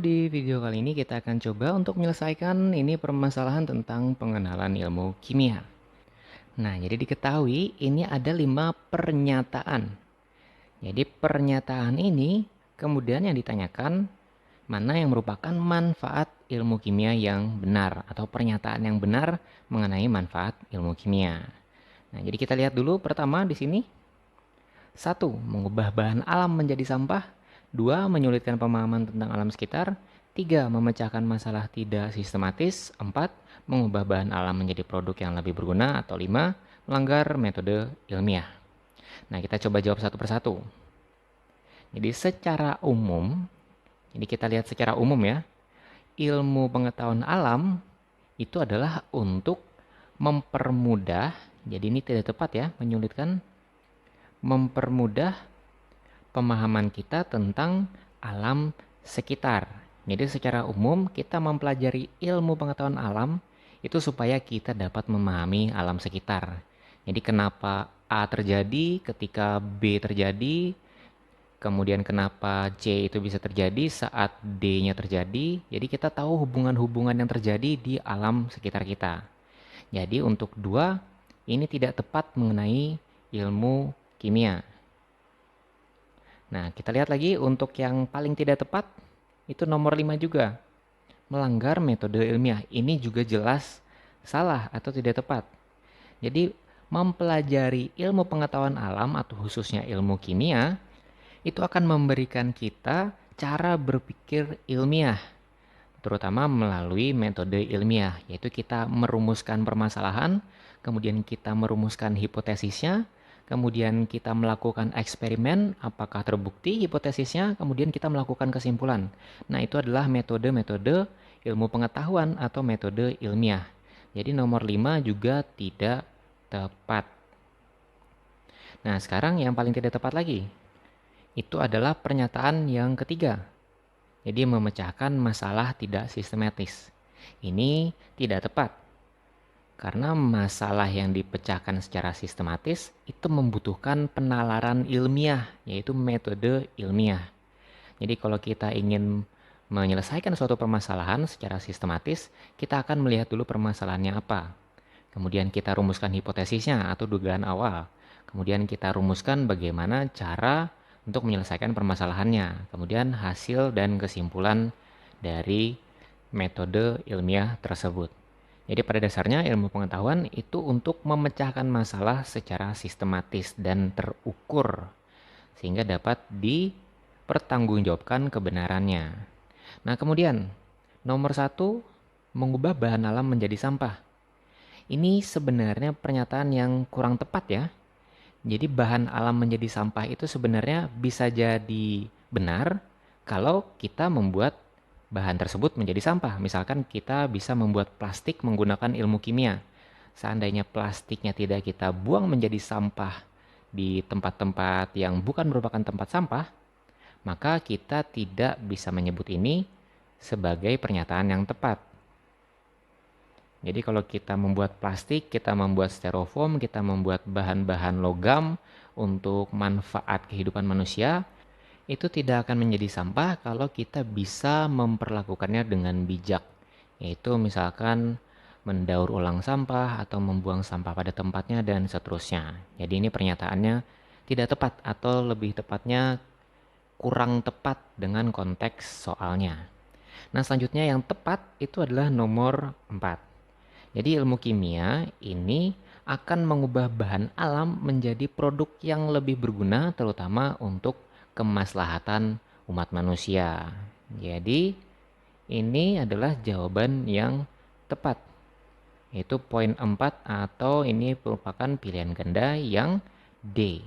di video kali ini kita akan coba untuk menyelesaikan ini permasalahan tentang pengenalan ilmu kimia. Nah, jadi diketahui ini ada 5 pernyataan. Jadi pernyataan ini kemudian yang ditanyakan mana yang merupakan manfaat ilmu kimia yang benar atau pernyataan yang benar mengenai manfaat ilmu kimia. Nah, jadi kita lihat dulu pertama di sini. 1. Mengubah bahan alam menjadi sampah. 2. Menyulitkan pemahaman tentang alam sekitar. 3. Memecahkan masalah tidak sistematis. 4. Mengubah bahan alam menjadi produk yang lebih berguna. Atau 5. Melanggar metode ilmiah. Nah, kita coba jawab satu persatu. Jadi secara umum, jadi kita lihat secara umum ya, ilmu pengetahuan alam itu adalah untuk mempermudah, jadi ini tidak tepat ya, menyulitkan, mempermudah pemahaman kita tentang alam sekitar. Jadi secara umum kita mempelajari ilmu pengetahuan alam itu supaya kita dapat memahami alam sekitar. Jadi kenapa A terjadi ketika B terjadi, kemudian kenapa C itu bisa terjadi saat D-nya terjadi. Jadi kita tahu hubungan-hubungan yang terjadi di alam sekitar kita. Jadi untuk 2 ini tidak tepat mengenai ilmu kimia. Nah, kita lihat lagi untuk yang paling tidak tepat, itu nomor 5 juga. Melanggar metode ilmiah. Ini juga jelas salah atau tidak tepat. Jadi, mempelajari ilmu pengetahuan alam atau khususnya ilmu kimia, itu akan memberikan kita cara berpikir ilmiah. Terutama melalui metode ilmiah, yaitu kita merumuskan permasalahan, kemudian kita merumuskan hipotesisnya, kemudian kita melakukan eksperimen, apakah terbukti hipotesisnya, kemudian kita melakukan kesimpulan. Nah, itu adalah metode-metode ilmu pengetahuan atau metode ilmiah. Jadi nomor 5 juga tidak tepat. Nah, sekarang yang paling tidak tepat lagi, itu adalah pernyataan yang ketiga. Jadi memecahkan masalah tidak sistematis. Ini tidak tepat. Karena masalah yang dipecahkan secara sistematis itu membutuhkan penalaran ilmiah, yaitu metode ilmiah. Jadi kalau kita ingin menyelesaikan suatu permasalahan secara sistematis, kita akan melihat dulu permasalahannya apa. Kemudian kita rumuskan hipotesisnya atau dugaan awal. Kemudian kita rumuskan bagaimana cara untuk menyelesaikan permasalahannya. Kemudian hasil dan kesimpulan dari metode ilmiah tersebut. Jadi pada dasarnya ilmu pengetahuan itu untuk memecahkan masalah secara sistematis dan terukur sehingga dapat dipertanggungjawabkan kebenarannya. Nah, kemudian nomor 1, mengubah bahan alam menjadi sampah. Ini sebenarnya pernyataan yang kurang tepat ya. Jadi bahan alam menjadi sampah itu sebenarnya bisa jadi benar kalau kita membuat bahan tersebut menjadi sampah. Misalkan kita bisa membuat plastik menggunakan ilmu kimia. Seandainya plastiknya tidak kita buang menjadi sampah di tempat-tempat yang bukan merupakan tempat sampah, maka kita tidak bisa menyebut ini sebagai pernyataan yang tepat. Jadi kalau kita membuat plastik, kita membuat styrofoam, kita membuat bahan-bahan logam untuk manfaat kehidupan manusia, itu tidak akan menjadi sampah kalau kita bisa memperlakukannya dengan bijak. Yaitu misalkan mendaur ulang sampah atau membuang sampah pada tempatnya dan seterusnya. Jadi ini pernyataannya tidak tepat atau lebih tepatnya kurang tepat dengan konteks soalnya. Nah, selanjutnya yang tepat itu adalah nomor 4. Jadi ilmu kimia ini akan mengubah bahan alam menjadi produk yang lebih berguna terutama untuk kemaslahatan umat manusia. Jadi ini adalah jawaban yang tepat. Yaitu poin 4 atau ini merupakan pilihan ganda yang D.